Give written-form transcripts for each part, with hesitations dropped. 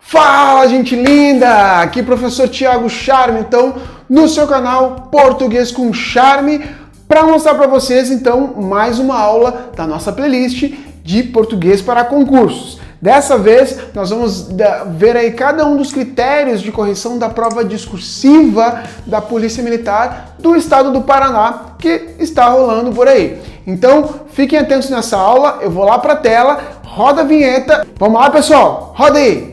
Fala, gente linda! Aqui professor Thiago Charme, então, no seu canal Português com Charme, para mostrar para vocês, então, mais uma aula da nossa playlist de português para concursos. Dessa vez, nós vamos ver aí cada um dos critérios de correção da prova discursiva da Polícia Militar do Estado do Paraná, que está rolando por aí. Então, fiquem atentos nessa aula, eu vou lá para a tela, roda a vinheta. Vamos lá, pessoal, roda aí!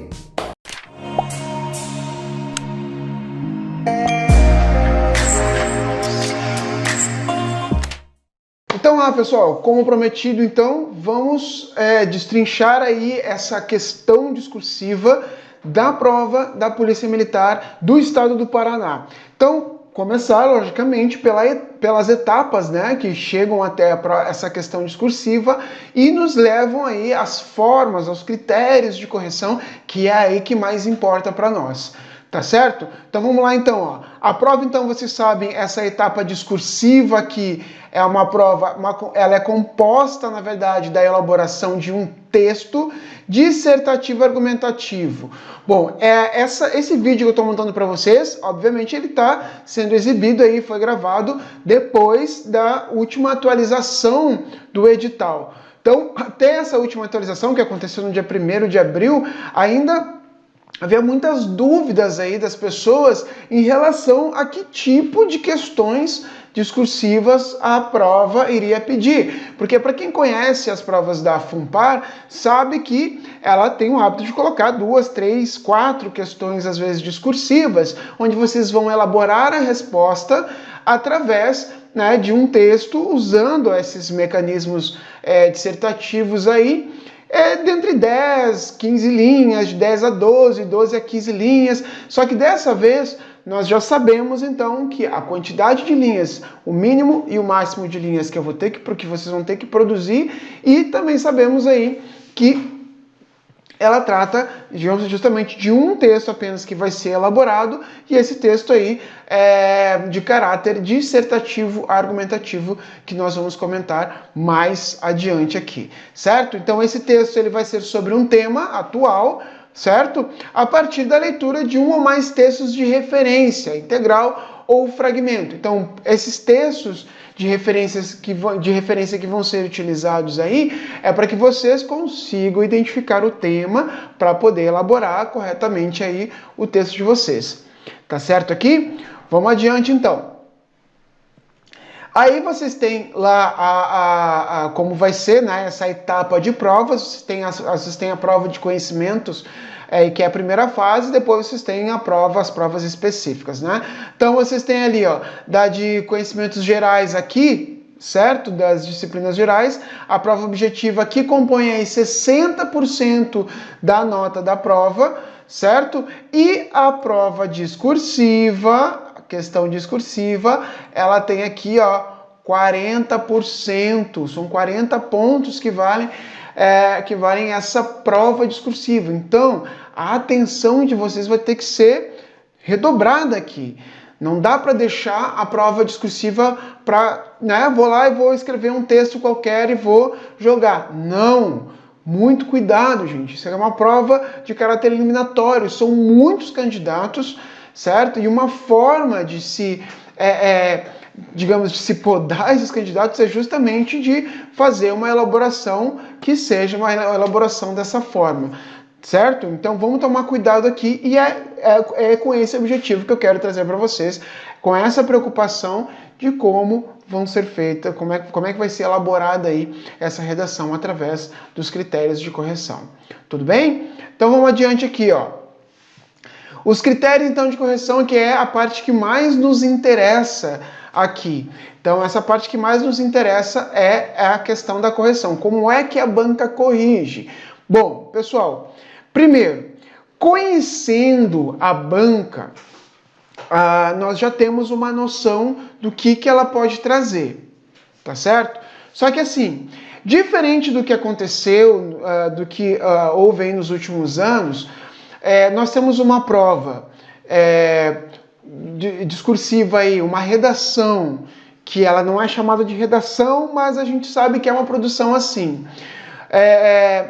Então lá, pessoal, como prometido, então, vamos destrinchar aí essa questão discursiva da prova da Polícia Militar do Estado do Paraná. Então, começar, logicamente, pelas etapas, né, que chegam até essa questão discursiva e nos levam aí às formas, aos critérios de correção, que é aí que mais importa para nós. Tá certo? Então vamos lá então, ó. A prova, então, vocês sabem, essa etapa discursiva aqui é uma prova, ela é composta, na verdade, da elaboração de um texto dissertativo argumentativo. Bom, esse vídeo que eu estou montando para vocês, obviamente ele está sendo exibido aí, foi gravado depois da última atualização do edital. Então, até essa última atualização, que aconteceu no dia 1º de abril, ainda havia muitas dúvidas aí das pessoas em relação a que tipo de questões discursivas a prova iria pedir. Porque para quem conhece as provas da FUNPAR, sabe que ela tem o hábito de colocar 2, 3, 4 questões, às vezes discursivas, onde vocês vão elaborar a resposta através, né, de um texto, usando esses mecanismos dissertativos aí, dentre 10, 15 linhas, de 10 a 12, 12 a 15 linhas, só que dessa vez nós já sabemos então que a quantidade de linhas, o mínimo e o máximo de linhas que vocês vão ter que produzir, e também sabemos aí que ela trata justamente de um texto apenas que vai ser elaborado, e esse texto aí é de caráter dissertativo argumentativo, que nós vamos comentar mais adiante aqui, certo? Então esse texto ele vai ser sobre um tema atual, certo? A partir da leitura de um ou mais textos de referência, integral ou fragmento. Então esses textos de referência que vão ser utilizados aí é para que vocês consigam identificar o tema para poder elaborar corretamente aí o texto de vocês. Tá certo aqui? Vamos adiante então. Aí vocês têm lá como vai ser, né, essa etapa de provas. Vocês têm a prova de conhecimentos, que é a primeira fase, depois vocês têm as provas específicas, né? Então vocês têm ali, ó, da de conhecimentos gerais aqui, certo? Das disciplinas gerais, a prova objetiva aqui compõe aí 60% da nota da prova, certo? E a prova discursiva, questão discursiva, ela tem aqui, ó, 40%, são 40 pontos que valem essa prova discursiva. Então, a atenção de vocês vai ter que ser redobrada aqui. Não dá para deixar a prova discursiva para, né, vou lá e vou escrever um texto qualquer e vou jogar. Não! Muito cuidado, gente. Isso é uma prova de caráter eliminatório. São muitos candidatos, certo? E uma forma de se, digamos, de se podar esses candidatos é justamente de fazer uma elaboração que seja uma elaboração dessa forma, certo? Então vamos tomar cuidado aqui, e é com esse objetivo que eu quero trazer para vocês, com essa preocupação de como vão ser feitas, como é que vai ser elaborada aí essa redação através dos critérios de correção. Tudo bem? Então vamos adiante aqui, ó. Os critérios, então, de correção, que é a parte que mais nos interessa aqui. Então, essa parte que mais nos interessa é a questão da correção. Como é que a banca corrige? Bom, pessoal, primeiro, conhecendo a banca, nós já temos uma noção do que ela pode trazer, tá certo? Só que assim, diferente do que aconteceu, do que houve aí nos últimos anos, nós temos uma prova discursiva aí, uma redação, que ela não é chamada de redação, mas a gente sabe que é uma produção assim.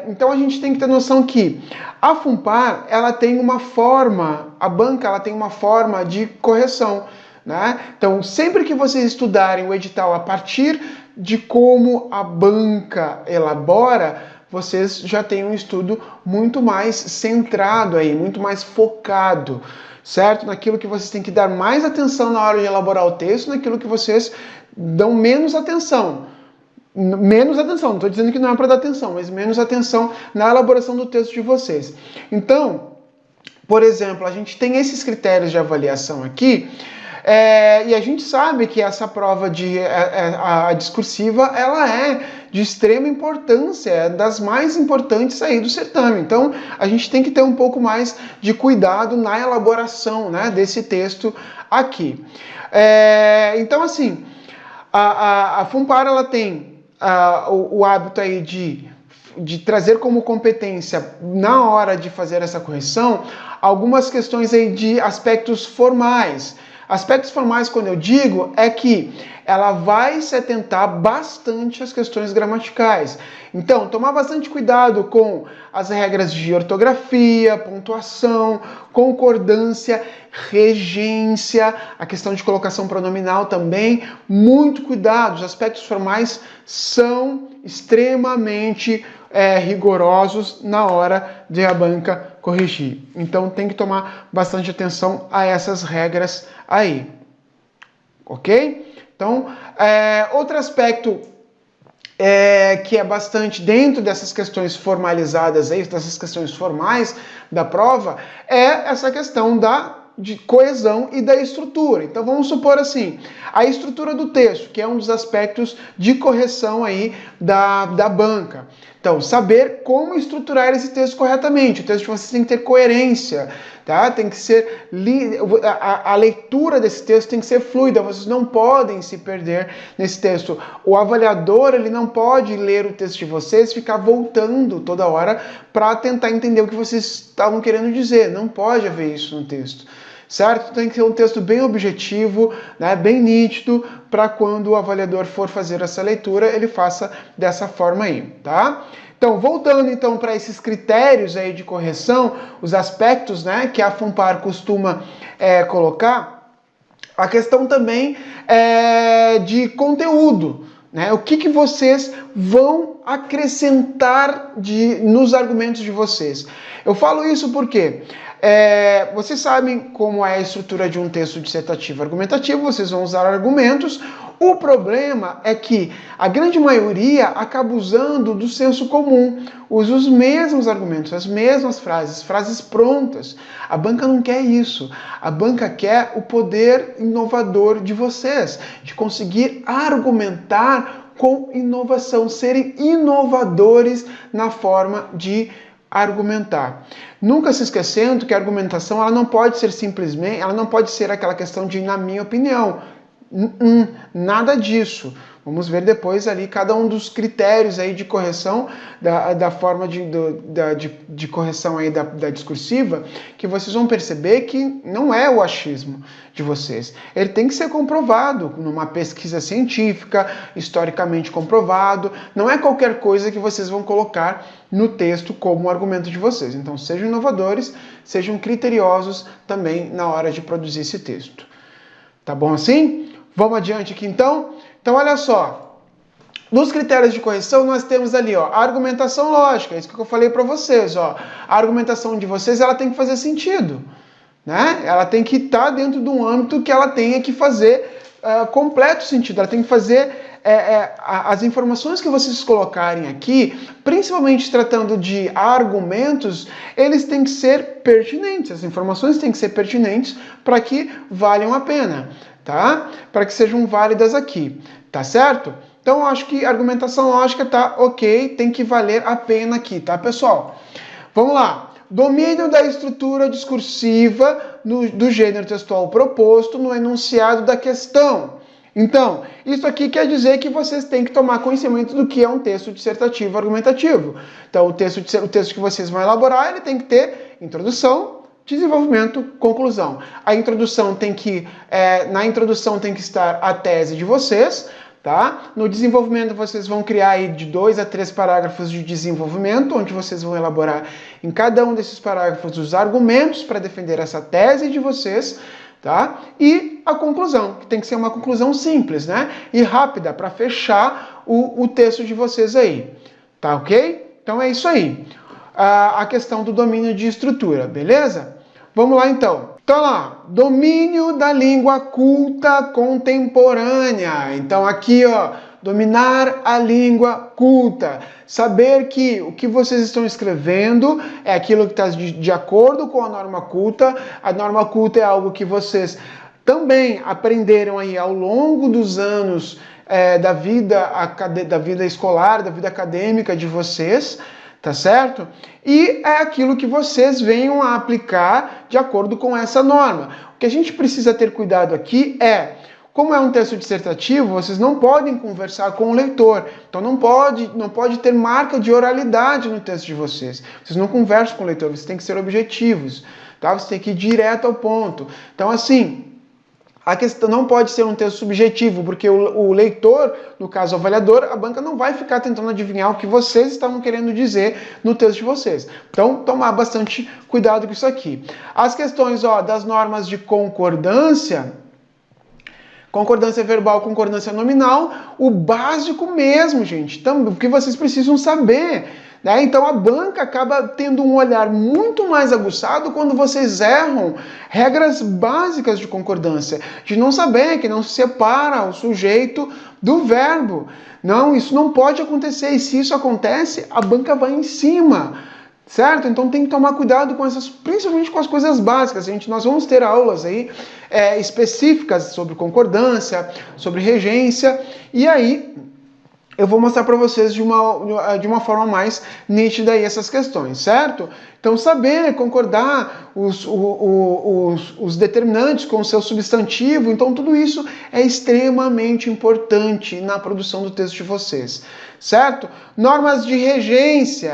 Então a gente tem que ter noção que a FUNPAR, ela tem uma forma, a banca ela tem uma forma de correção, né? Então sempre que vocês estudarem o edital a partir de como a banca elabora, vocês já têm um estudo muito mais centrado aí, muito mais focado, certo? Naquilo que vocês têm que dar mais atenção na hora de elaborar o texto, naquilo que vocês dão menos atenção. Menos atenção, não estou dizendo que não é para dar atenção, mas menos atenção na elaboração do texto de vocês. Então, por exemplo, a gente tem esses critérios de avaliação aqui, e a gente sabe que essa prova a discursiva, ela é de extrema importância, é das mais importantes aí do certame. Então, a gente tem que ter um pouco mais de cuidado na elaboração, né, desse texto aqui. Então, assim, a FUNPAR, ela tem o hábito aí de trazer como competência, na hora de fazer essa correção, algumas questões aí de aspectos formais. Aspectos formais, quando eu digo, é que ela vai se atentar bastante às questões gramaticais. Então, tomar bastante cuidado com as regras de ortografia, pontuação, concordância, regência, a questão de colocação pronominal também. Muito cuidado, os aspectos formais são extremamente rigorosos na hora de a banca corrigir. Então tem que tomar bastante atenção a essas regras aí, ok? Então, outro aspecto que é bastante dentro dessas questões formalizadas aí, dessas questões formais da prova, é essa questão de coesão e da estrutura. Então vamos supor assim, a estrutura do texto, que é um dos aspectos de correção aí da banca. Então, saber como estruturar esse texto corretamente. O texto de vocês tem que ter coerência, tá? Tem que ser a leitura desse texto tem que ser fluida. Vocês não podem se perder nesse texto. O avaliador, ele não pode ler o texto de vocês, ficar voltando toda hora para tentar entender o que vocês estavam querendo dizer. Não pode haver isso no texto, certo? Tem que ser um texto bem objetivo, né, bem nítido, para quando o avaliador for fazer essa leitura, ele faça dessa forma aí, tá? Então, voltando então para esses critérios aí de correção, os aspectos, né, que a FUNPAR costuma colocar, a questão também de conteúdo, né? O que vocês vão acrescentar nos argumentos de vocês. Eu falo isso porque vocês sabem como é a estrutura de um texto dissertativo argumentativo, vocês vão usar argumentos. O problema é que a grande maioria acaba usando do senso comum, usa os mesmos argumentos, as mesmas frases prontas. A banca não quer isso. A banca quer o poder inovador de vocês, de conseguir argumentar com inovação, serem inovadores na forma de argumentar. Nunca se esquecendo que a argumentação ela não pode ser simplesmente, ela não pode ser aquela questão de na minha opinião. Nada disso. Vamos ver depois ali cada um dos critérios aí de correção, da forma de correção aí da discursiva, que vocês vão perceber que não é o achismo de vocês. Ele tem que ser comprovado numa pesquisa científica, historicamente comprovado. Não é qualquer coisa que vocês vão colocar no texto como argumento de vocês. Então sejam inovadores, sejam criteriosos também na hora de produzir esse texto. Tá bom assim? Vamos adiante aqui então? Então olha só, nos critérios de correção nós temos ali ó, a argumentação lógica, é isso que eu falei para vocês. Ó. A argumentação de vocês ela tem que fazer sentido, né? Ela tem que estar dentro de um âmbito que ela tenha que fazer completo sentido, ela tem que fazer as informações que vocês colocarem aqui, principalmente tratando de argumentos, eles têm que ser pertinentes, as informações têm que ser pertinentes para que valham a pena. Tá? Para que sejam válidas aqui, tá certo? Então, eu acho que a argumentação lógica tá ok, tem que valer a pena aqui, tá, pessoal? Vamos lá. Domínio da estrutura discursiva do gênero textual proposto no enunciado da questão. Então, isso aqui quer dizer que vocês têm que tomar conhecimento do que é um texto dissertativo argumentativo. Então, o texto que vocês vão elaborar, ele tem que ter introdução, desenvolvimento, conclusão. A introdução tem que, na introdução tem que estar a tese de vocês, tá? No desenvolvimento vocês vão criar aí de 2 a 3 parágrafos de desenvolvimento, onde vocês vão elaborar em cada um desses parágrafos os argumentos para defender essa tese de vocês, tá? E a conclusão, que tem que ser uma conclusão simples, né? E rápida, para fechar o texto de vocês aí, tá ok? Então é isso aí. A questão do domínio de estrutura, beleza? Vamos lá então. Então lá, domínio da língua culta contemporânea. Então aqui, ó, dominar a língua culta. Saber que o que vocês estão escrevendo é aquilo que está de acordo com a norma culta. A norma culta é algo que vocês também aprenderam aí ao longo dos anos da vida escolar, da vida acadêmica de vocês, tá certo? E é aquilo que vocês venham a aplicar de acordo com essa norma. O que a gente precisa ter cuidado aqui é, como é um texto dissertativo, vocês não podem conversar com o leitor. Então não pode ter marca de oralidade no texto de vocês. Vocês não conversam com o leitor, vocês têm que ser objetivos, tá? Você tem que ir direto ao ponto. Então assim, a questão não pode ser um texto subjetivo, porque o leitor, no caso o avaliador, a banca não vai ficar tentando adivinhar o que vocês estavam querendo dizer no texto de vocês. Então, tomar bastante cuidado com isso aqui. As questões das normas de concordância verbal, concordância nominal, o básico mesmo, gente, o que vocês precisam saber. Né? Então a banca acaba tendo um olhar muito mais aguçado quando vocês erram regras básicas de concordância, de não saber que não se separa o sujeito do verbo. Não, isso não pode acontecer, e se isso acontece, a banca vai em cima. Certo? Então tem que tomar cuidado com essas, principalmente com as coisas básicas. Nós vamos ter aulas aí específicas sobre concordância, sobre regência, e aí eu vou mostrar para vocês de uma forma mais nítida aí essas questões, certo? Então, saber concordar os determinantes com o seu substantivo, então tudo isso é extremamente importante na produção do texto de vocês, certo? Normas de regência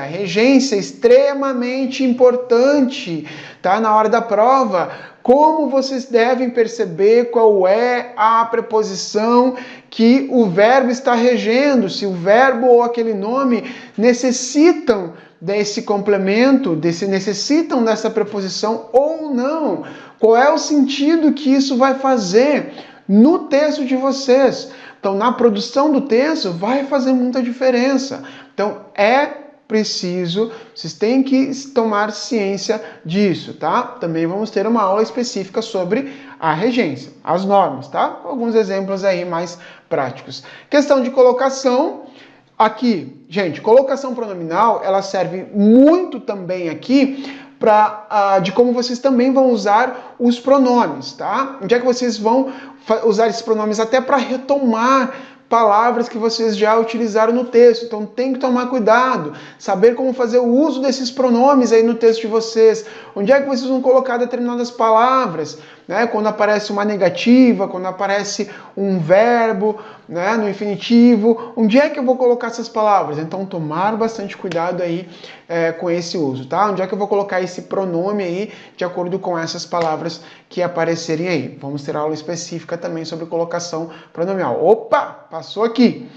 extremamente importante, tá? Na hora da prova, como vocês devem perceber qual é a preposição que o verbo está regendo, se o verbo ou aquele nome necessitam desse complemento, necessitam dessa preposição ou não. Qual é o sentido que isso vai fazer no texto de vocês? Então, na produção do texto, vai fazer muita diferença. Então, vocês têm que tomar ciência disso, tá? Também vamos ter uma aula específica sobre a regência, as normas, tá? Com alguns exemplos aí mais práticos. Questão de colocação, aqui, gente, colocação pronominal, ela serve muito também aqui de como vocês também vão usar os pronomes, tá? Onde é que vocês vão usar esses pronomes até para retomar palavras que vocês já utilizaram no texto. Então tem que tomar cuidado, saber como fazer o uso desses pronomes aí no texto de vocês. Onde é que vocês vão colocar determinadas palavras, né? Quando aparece uma negativa, quando aparece um verbo, né, no infinitivo, onde é que eu vou colocar essas palavras? Então tomar bastante cuidado aí com esse uso, tá? Onde é que eu vou colocar esse pronome aí de acordo com essas palavras que aparecerem aí? Vamos ter aula específica também sobre colocação pronominal. Opa, passou aqui.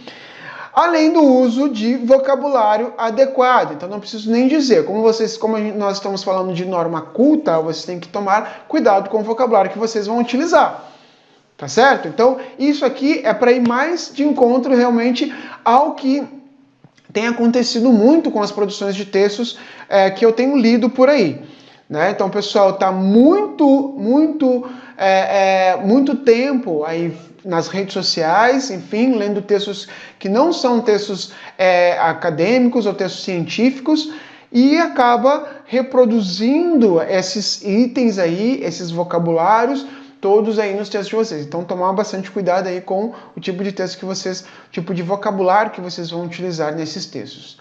Além do uso de vocabulário adequado. Então não preciso nem dizer. Como nós estamos falando de norma culta, vocês têm que tomar cuidado com o vocabulário que vocês vão utilizar. Tá certo? Então isso aqui é para ir mais de encontro realmente ao que tem acontecido muito com as produções de textos que eu tenho lido por aí. Né? Então o pessoal está muito tempo aí nas redes sociais, enfim, lendo textos que não são textos acadêmicos ou textos científicos, e acaba reproduzindo esses itens aí, esses vocabulários, todos aí nos textos de vocês. Então tomar bastante cuidado aí com o tipo de texto tipo de vocabulário que vocês vão utilizar nesses textos.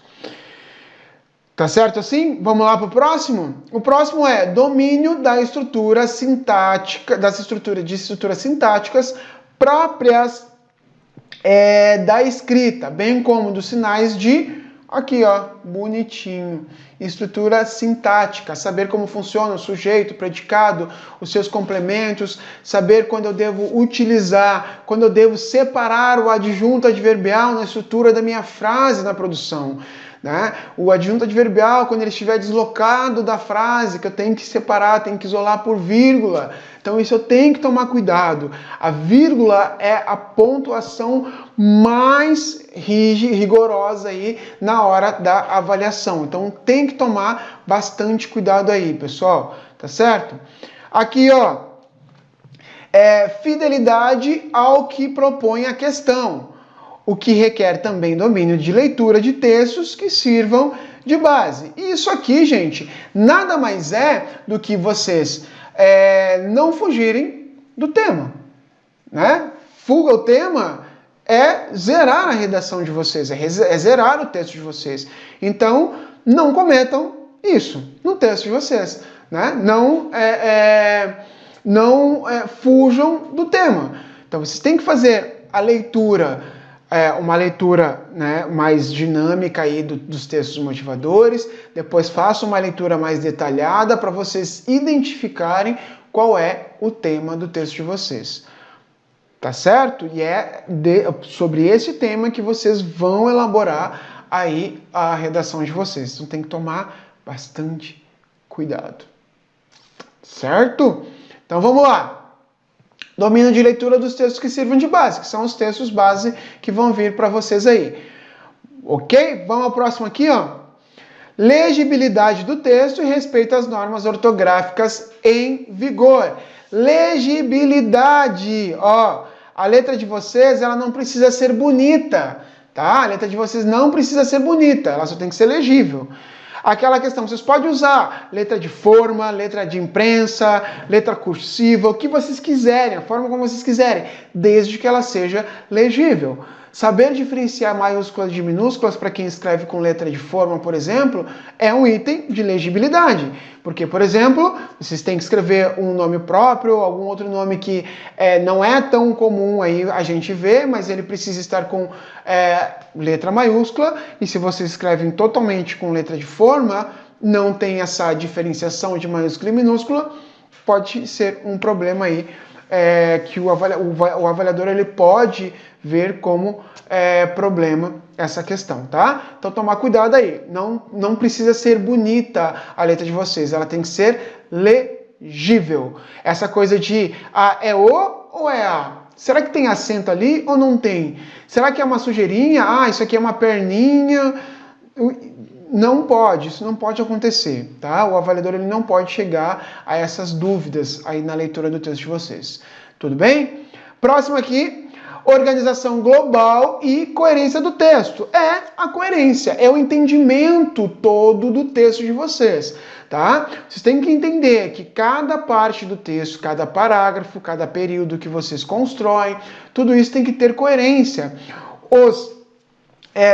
Tá certo assim? Vamos lá para o próximo? O próximo é domínio da estrutura sintática, das estruturas sintáticas próprias da escrita, bem como dos sinais de Aqui, ó, bonitinho. Estrutura sintática, saber como funciona o sujeito, o predicado, os seus complementos, saber quando eu devo utilizar, quando eu devo separar o adjunto adverbial na estrutura da minha frase na produção. Né? O adjunto adverbial, quando ele estiver deslocado da frase, que eu tenho que separar, tenho que isolar por vírgula. Então isso eu tenho que tomar cuidado. A vírgula é a pontuação mais rigorosa aí na hora da avaliação. Então tem que tomar bastante cuidado aí, pessoal. Tá certo? Aqui, ó, fidelidade ao que propõe a questão, o que requer também domínio de leitura de textos que sirvam de base. E isso aqui, gente, nada mais é do que vocês não fugirem do tema, né? Fuga ao tema é zerar a redação de vocês, é zerar o texto de vocês. Então, não cometam isso no texto de vocês, né? Não fujam do tema. Então, vocês têm que fazer a leitura, uma leitura, né, mais dinâmica aí dos textos motivadores, depois faça uma leitura mais detalhada para vocês identificarem qual é o tema do texto de vocês. Tá certo? E é sobre esse tema que vocês vão elaborar aí a redação de vocês. Então tem que tomar bastante cuidado. Certo? Então vamos lá. Domínio de leitura dos textos que sirvam de base, que são os textos base que vão vir para vocês aí. Ok? Vamos ao próximo aqui, ó. Legibilidade do texto e respeito às normas ortográficas em vigor. Legibilidade, ó. A letra de vocês, ela não precisa ser bonita, tá? A letra de vocês não precisa ser bonita, ela só tem que ser legível. Aquela questão, vocês podem usar letra de forma, letra de imprensa, letra cursiva, o que vocês quiserem, a forma como vocês quiserem, desde que ela seja legível. Saber diferenciar maiúsculas de minúsculas para quem escreve com letra de forma, por exemplo, é um item de legibilidade. Porque, por exemplo, vocês têm que escrever um nome próprio, algum outro nome que não é tão comum aí a gente ver, mas ele precisa estar com letra maiúscula. E se vocês escrevem totalmente com letra de forma, não tem essa diferenciação de maiúscula e minúscula, pode ser um problema aí que o avaliador ele pode ver como problema essa questão, tá? Então tomar cuidado aí, não precisa ser bonita a letra de vocês, ela tem que ser legível. Essa coisa de é o ou é a? Será que tem acento ali ou não tem? Será que é uma sujeirinha? Isso aqui é uma perninha? Não pode, isso não pode acontecer, tá? O avaliador ele não pode chegar a essas dúvidas aí na leitura do texto de vocês. Tudo bem? Próximo aqui, organização global e coerência do texto. É a coerência, é o entendimento todo do texto de vocês, tá? Vocês têm que entender que cada parte do texto, cada parágrafo, cada período que vocês constroem, tudo isso tem que ter coerência.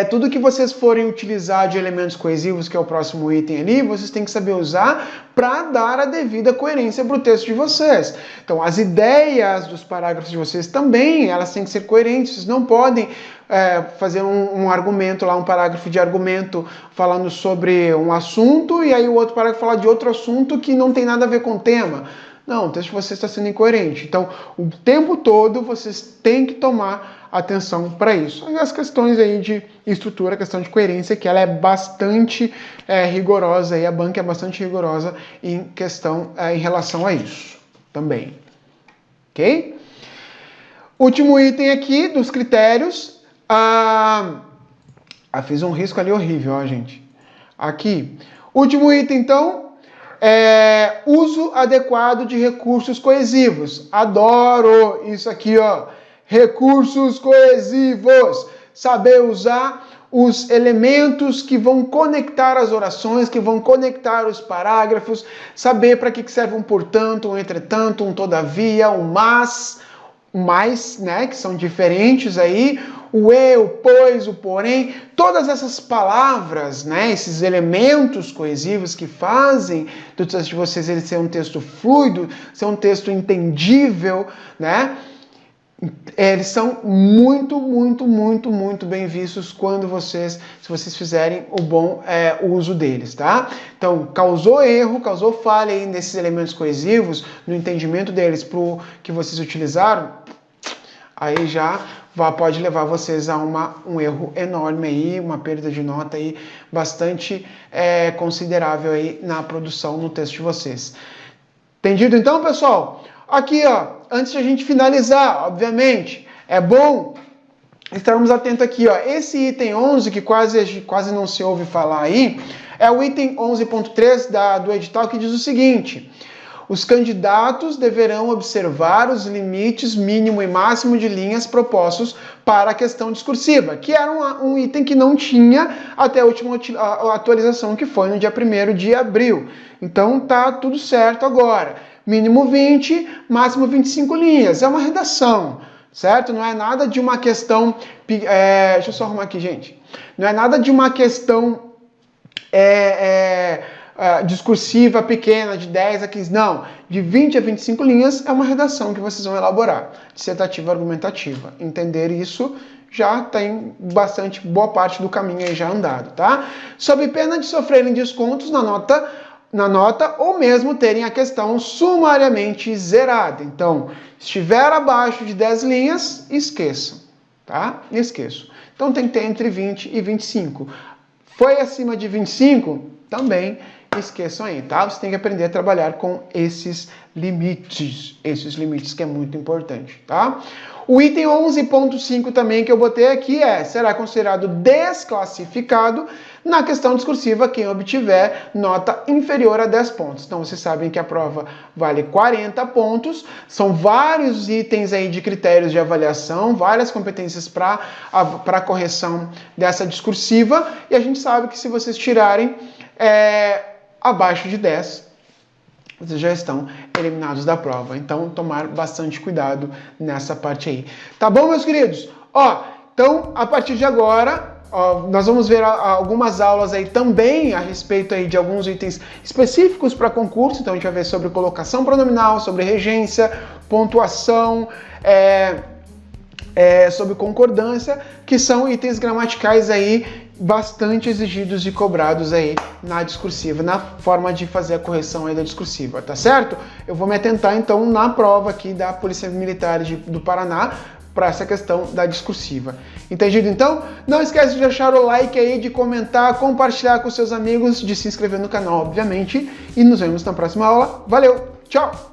Tudo que vocês forem utilizar de elementos coesivos, que é o próximo item ali, vocês têm que saber usar para dar a devida coerência para o texto de vocês. Então, as ideias dos parágrafos de vocês também, elas têm que ser coerentes. Vocês não podem fazer um argumento lá, um parágrafo de argumento falando sobre um assunto e aí o outro parágrafo falar de outro assunto que não tem nada a ver com o tema. Não, o texto de vocês está sendo incoerente. Então, o tempo todo vocês têm que tomar atenção para isso. E as questões aí de estrutura, a questão de coerência, que ela é bastante rigorosa, e a banca é bastante rigorosa em relação a isso também. Ok? Último item aqui dos critérios. Fiz um risco ali horrível, ó, gente. Aqui. Último item, então. Uso adequado de recursos coesivos. Adoro isso aqui, ó. Recursos coesivos. Saber usar os elementos que vão conectar as orações, que vão conectar os parágrafos. Saber para que serve um portanto, um entretanto, um todavia, um mas, né, que são diferentes aí. O o pois, o porém, todas essas palavras, né, esses elementos coesivos que fazem do texto de vocês ele ser um texto fluido, ser um texto entendível, né? Eles são muito, muito, muito, muito bem vistos quando se vocês fizerem o bom uso deles, tá? Então, causou erro, causou falha aí nesses elementos coesivos, no entendimento deles pro que vocês utilizaram, aí já pode levar vocês a um erro enorme aí, uma perda de nota aí bastante considerável aí na produção, no texto de vocês. Entendido então, pessoal? Aqui, ó, antes de a gente finalizar, obviamente, é bom estarmos atentos aqui, ó. Esse item 11, que quase não se ouve falar aí, é o item 11.3 do edital, que diz o seguinte: os candidatos deverão observar os limites mínimo e máximo de linhas propostos para a questão discursiva, que era um item que não tinha até a última atualização, que foi no dia 1º de abril. Então tá tudo certo agora. Mínimo 20, máximo 25 linhas. É uma redação, certo? Não é nada de uma questão... deixa eu só arrumar aqui, gente. Não é nada de uma questão discursiva pequena, de 10 a 15. Não, de 20 a 25 linhas é uma redação que vocês vão elaborar. Dissertativa argumentativa. Entender isso já tem boa parte do caminho aí já andado, tá? Sob pena de sofrerem descontos na nota ou mesmo terem a questão sumariamente zerada. Então, se estiver abaixo de 10 linhas, esqueçam, tá? Esqueçam. Então tem que ter entre 20 e 25. Foi acima de 25? Também esqueçam aí, tá? Você tem que aprender a trabalhar com esses limites que é muito importante, tá? O item 11.5 também que eu botei aqui será considerado desclassificado na questão discursiva quem obtiver nota inferior a 10 pontos. Então vocês sabem que a prova vale 40 pontos, são vários itens aí de critérios de avaliação, várias competências para correção dessa discursiva, e a gente sabe que se vocês tirarem abaixo de 10, vocês já estão eliminados da prova. Então, tomar bastante cuidado nessa parte aí. Tá bom, meus queridos? Então, a partir de agora, nós vamos ver algumas aulas aí também a respeito aí de alguns itens específicos para concurso. Então, a gente vai ver sobre colocação pronominal, sobre regência, pontuação, sobre concordância, que são itens gramaticais aí bastante exigidos e cobrados aí na discursiva, na forma de fazer a correção aí da discursiva, tá certo? Eu vou me atentar então na prova aqui da Polícia Militar do Paraná para essa questão da discursiva. Entendido então? Não esquece de deixar o like aí, de comentar, compartilhar com seus amigos, de se inscrever no canal, obviamente, e nos vemos na próxima aula. Valeu, tchau!